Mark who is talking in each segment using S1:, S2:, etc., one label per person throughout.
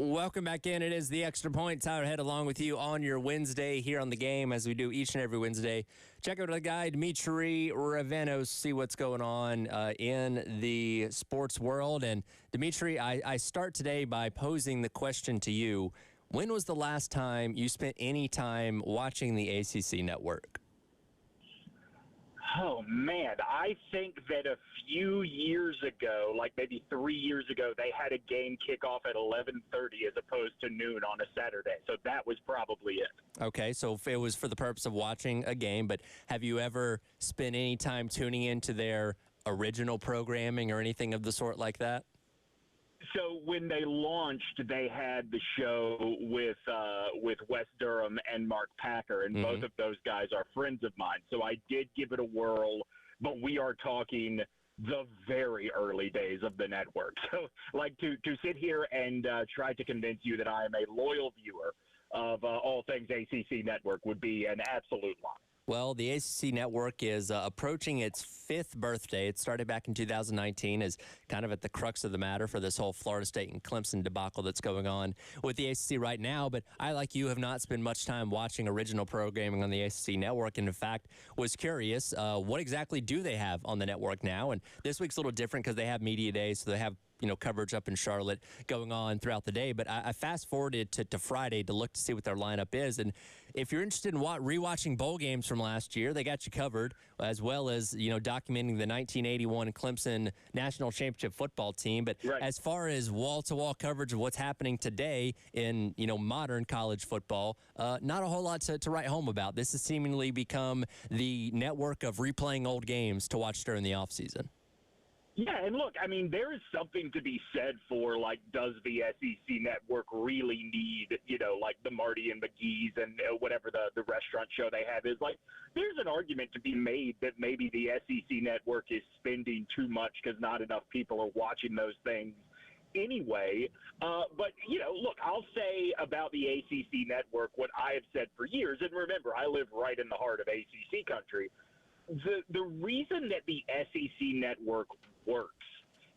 S1: Welcome back in. It is the Extra Point. Tyler Head along with you on your Wednesday here on The Game, as we do each and every Wednesday. Check out the guy, Demetri Ravenos, see what's going on in the sports world. And Demetri, I start today by posing the question to you. When was the last time you spent any time watching the ACC network?
S2: Oh, man, I think that a few years ago, like maybe 3 years ago, they had a game kick off at 11:30 as opposed to noon on a Saturday. So that was probably it.
S1: Okay, so it was for the purpose of watching a game, but have you ever spent any time tuning into their original programming or anything of the sort like that?
S2: So when they launched, they had the show with Wes Durham and Mark Packer, and both of those guys are friends of mine. So I did give it a whirl, but we are talking the very early days of the network. So like to sit here and try to convince you that I am a loyal viewer of all things ACC network would be an absolute lie.
S1: Well, the ACC network is approaching its 5th birthday. It started back in 2019 as kind of at the crux of the matter for this whole Florida State and Clemson debacle that's going on with the ACC right now. But I, like you, have not spent much time watching original programming on the ACC network, and in fact was curious, what exactly do they have on the network now? And this week's a little different because they have media days, so they have coverage up in Charlotte going on throughout the day. But I fast-forwarded to Friday to look to see what their lineup is. And if you're interested in rewatching bowl games from last year, they got you covered, as well as, documenting the 1981 Clemson National Championship football team. But as far as wall-to-wall coverage of what's happening today in, modern college football, not a whole lot to write home about. This has seemingly become the network of replaying old games to watch during the offseason.
S2: Yeah, and look, I mean, there is something to be said for, like, does the SEC network really need, like the Marty and McGee's and whatever the restaurant show they have is. Like, there's an argument to be made that maybe the SEC network is spending too much because not enough people are watching those things anyway. But, look, I'll say about the ACC network what I have said for years, and remember, I live right in the heart of ACC country. The reason that the SEC network works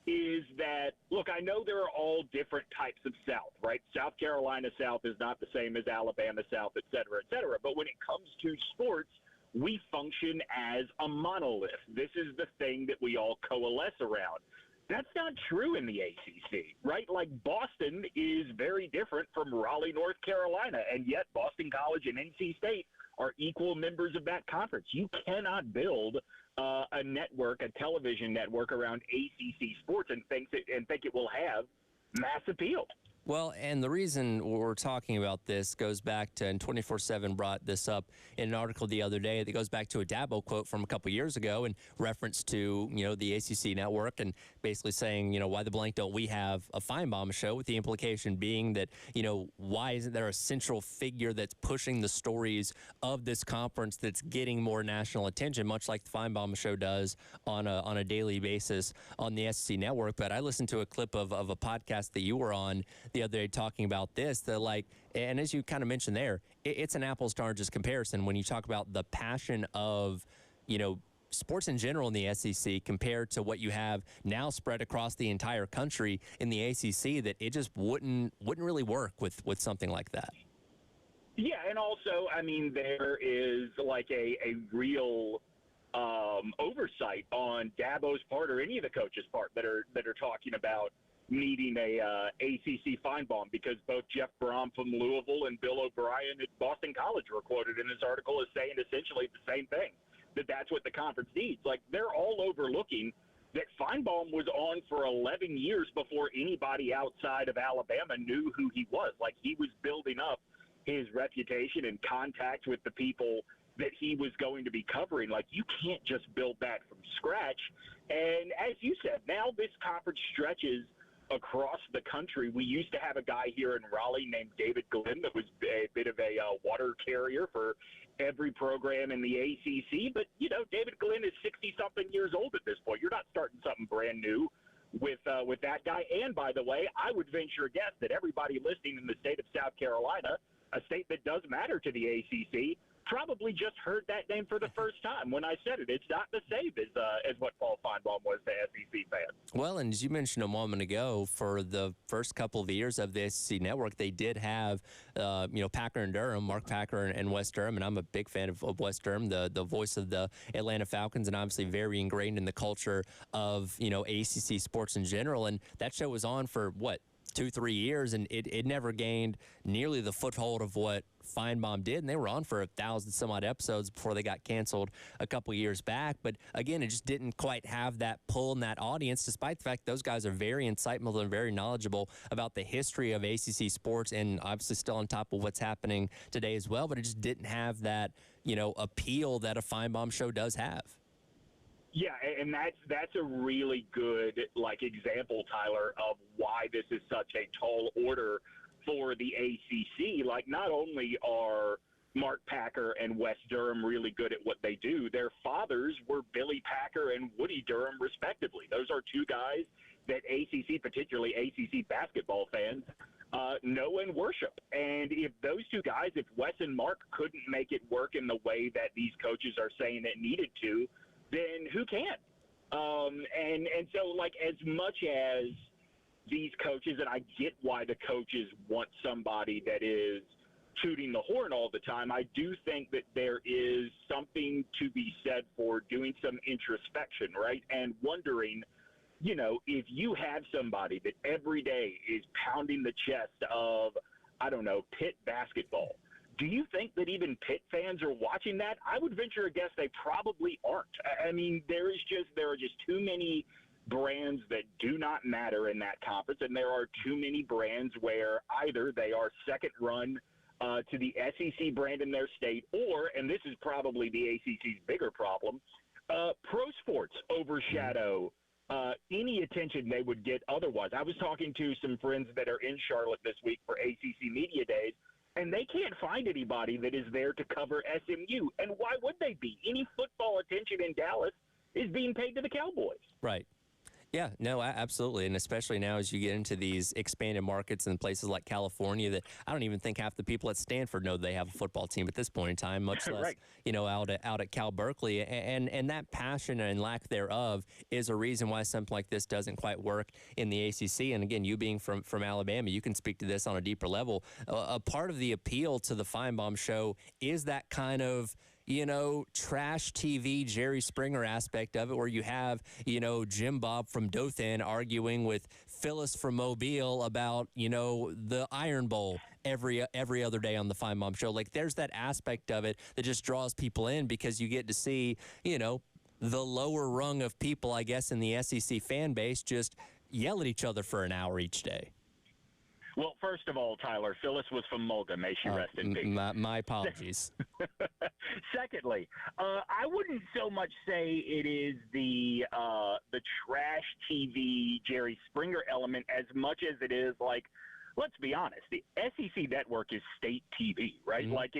S2: is that, look, I know there are all different types of South, right? South Carolina South is not the same as Alabama South, et cetera, et cetera. But when it comes to sports, we function as a monolith. This is the thing that we all coalesce around. That's not true in the ACC, right? Like, Boston is very different from Raleigh, North Carolina, and yet Boston College and NC State are equal members of that conference. You cannot build a network, a television network around ACC sports and think it will have mass appeal.
S1: Well, and the reason we're talking about this goes back to, and 24/7 brought this up in an article the other day that goes back to a Dabo quote from a couple years ago in reference to, the ACC network and basically saying, why the blank don't we have a Finebaum show, with the implication being that, why isn't there a central figure that's pushing the stories of this conference that's getting more national attention, much like the Finebaum show does on a daily basis on the SEC network. But I listened to a clip of a podcast that you were on the other day talking about this, and as you kind of mentioned there, it's an apples to oranges comparison when you talk about the passion of, sports in general in the SEC compared to what you have now spread across the entire country in the ACC, that it just wouldn't really work with something like that.
S2: Yeah, and also, I mean, there is like a real oversight on Dabo's part or any of the coaches' part that are talking about needing a ACC Finebaum, because both Jeff Brom from Louisville and Bill O'Brien at Boston College were quoted in this article as saying essentially the same thing, that's what the conference needs. Like, they're all overlooking that Finebaum was on for 11 years before anybody outside of Alabama knew who he was. Like, he was building up his reputation and contact with the people that he was going to be covering. Like, you can't just build that from scratch. And as you said, now this conference stretches across the country. We used to have a guy here in Raleigh named David Glenn that was a bit of a water carrier for every program in the ACC. But, David Glenn is 60-something years old at this point. You're not starting something brand new with that guy. And, by the way, I would venture a guess that everybody listening in the state of South Carolina, a state that does matter to the ACC, probably just heard that name for the first time when I said it. It's not the same as what Paul Finebaum was to SEC fans.
S1: Well, and as you mentioned a moment ago, for the first couple of years of the SEC network, they did have, Packer and Durham, Mark Packer and Wes Durham, and I'm a big fan of Wes Durham, the voice of the Atlanta Falcons, and obviously very ingrained in the culture of, ACC sports in general. And that show was on for, 2-3 years, and it never gained nearly the foothold of what Finebaum did, and they were on for 1,000 some odd episodes before they got canceled a couple years back. But again, it just didn't quite have that pull in that audience, despite the fact those guys are very insightful and very knowledgeable about the history of ACC sports, and obviously still on top of what's happening today as well. But it just didn't have that, appeal that a Finebaum show does have.
S2: Yeah, and that's a really good example, Tyler, of why this is such a tall order for the ACC. Not only are Mark Packer and Wes Durham really good at what they do, their fathers were Billy Packer and Woody Durham, respectively. Those are two guys that ACC, particularly ACC basketball fans, know and worship. And if those two guys, if Wes and Mark couldn't make it work in the way that these coaches are saying it needed to, then who can? And so, as much as these coaches, and I get why the coaches want somebody that is tooting the horn all the time, I do think that there is something to be said for doing some introspection, right? And wondering, if you have somebody that every day is pounding the chest of, Pitt basketball, do you think that even Pitt fans are watching that? I would venture a guess they probably aren't. I mean, there are just too many brands that do not matter in that conference, and there are too many brands where either they are second run to the SEC brand in their state, or, and this is probably the ACC's bigger problem, pro sports overshadow any attention they would get otherwise. I was talking to some friends that are in Charlotte this week for ACC Media Days, and they can't find anybody that is there to cover SMU. And why would they be? Any football attention in Dallas is being paid to the Cowboys.
S1: Right. Yeah, no, absolutely. And especially now as you get into these expanded markets in places like California that I don't even think half the people at Stanford know they have a football team at this point in time, much less,
S2: right.
S1: Out at Cal Berkeley. And that passion and lack thereof is a reason why something like this doesn't quite work in the ACC. And again, you being from Alabama, you can speak to this on a deeper level. A part of the appeal to the Finebaum show is that kind of, trash TV Jerry Springer aspect of it, where you have, Jim Bob from Dothan arguing with Phyllis from Mobile about, the Iron Bowl every other day on the Finebaum show. There's that aspect of it that just draws people in because you get to see, the lower rung of people, I guess, in the SEC fan base just yell at each other for an hour each day.
S2: Well, first of all, Tyler, Phyllis was from Mulga. May she rest in peace.
S1: My apologies.
S2: Secondly, I wouldn't so much say it is the trash TV Jerry Springer element as much as it is let's be honest, the SEC network is state TV, right? Mm-hmm.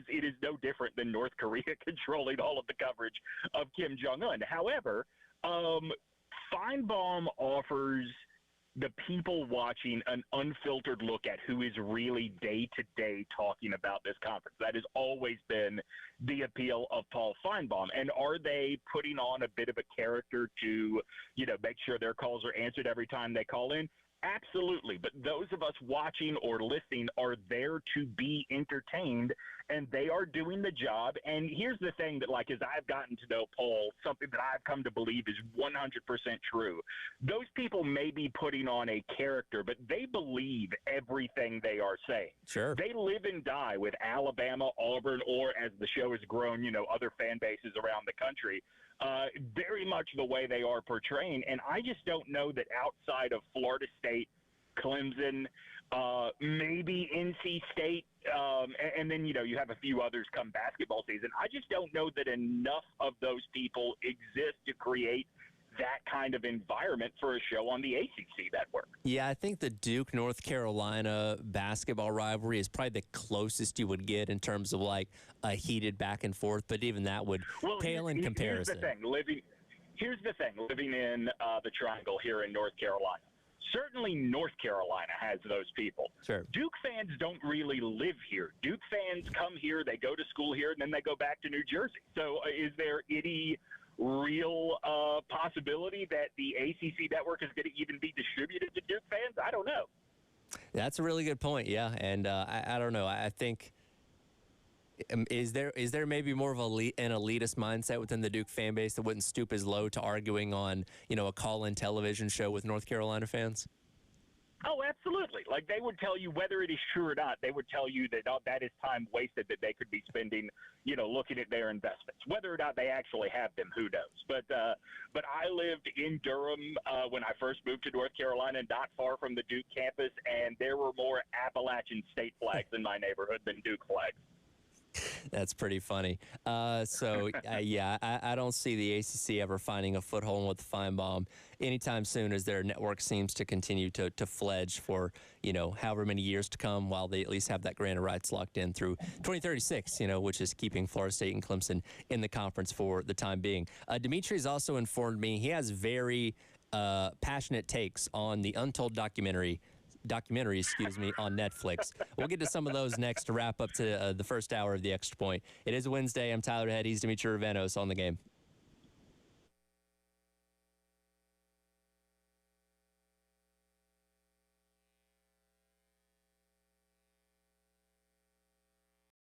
S2: It is no different than North Korea controlling all of the coverage of Kim Jong-un. However, Finebaum offers the people watching an unfiltered look at who is really day-to-day talking about this conference. That has always been the appeal of Paul Finebaum. And are they putting on a bit of a character to, make sure their calls are answered every time they call in? Absolutely. But those of us watching or listening are there to be entertained, and they are doing the job. And here's the thing that, as I've gotten to know Paul, something that I've come to believe is 100% true. Those people may be putting on a character, but they believe everything they are saying.
S1: Sure.
S2: They live and die with Alabama, Auburn, or as the show has grown, other fan bases around the country. Very much the way they are portraying. And I just don't know that outside of Florida State, Clemson, maybe NC State, and then, you have a few others come basketball season. I just don't know that enough of those people exist to create that kind of environment for a show on the ACC network.
S1: Yeah, I think the Duke-North Carolina basketball rivalry is probably the closest you would get in terms of a heated back and forth, but even that would pale in comparison.
S2: Here's the thing, living in the Triangle here in North Carolina, Certainly North Carolina has those people.
S1: Sure.
S2: Duke fans don't really live here. Duke fans come here, they go to school here, and then they go back to New Jersey. So is there any real possibility that the ACC network is going to even be distributed to Duke fans? I don't know.
S1: That's a really good point, yeah. And I don't know. I think is there maybe more of an elitist mindset within the Duke fan base that wouldn't stoop as low to arguing on, a call-in television show with North Carolina fans?
S2: Oh, absolutely. Like, they would tell you whether it is true or not. They would tell you that that is time wasted that they could be spending, looking at their investments. Whether or not they actually have them, who knows? But I lived in Durham when I first moved to North Carolina, not far from the Duke campus, and there were more Appalachian state flags in my neighborhood than Duke flags.
S1: That's pretty funny. I don't see the ACC ever finding a foothold with Finebaum anytime soon, as their network seems to continue to fledge for, however many years to come, while they at least have that grant of rights locked in through 2036, which is keeping Florida State and Clemson in the conference for the time being. Demetri has also informed me he has very passionate takes on the Untold documentary, on Netflix. We'll get to some of those next to wrap up to the first hour of the Extra Point. It is Wednesday. I'm Tyler Head. He's Demetri Ravenos on the game.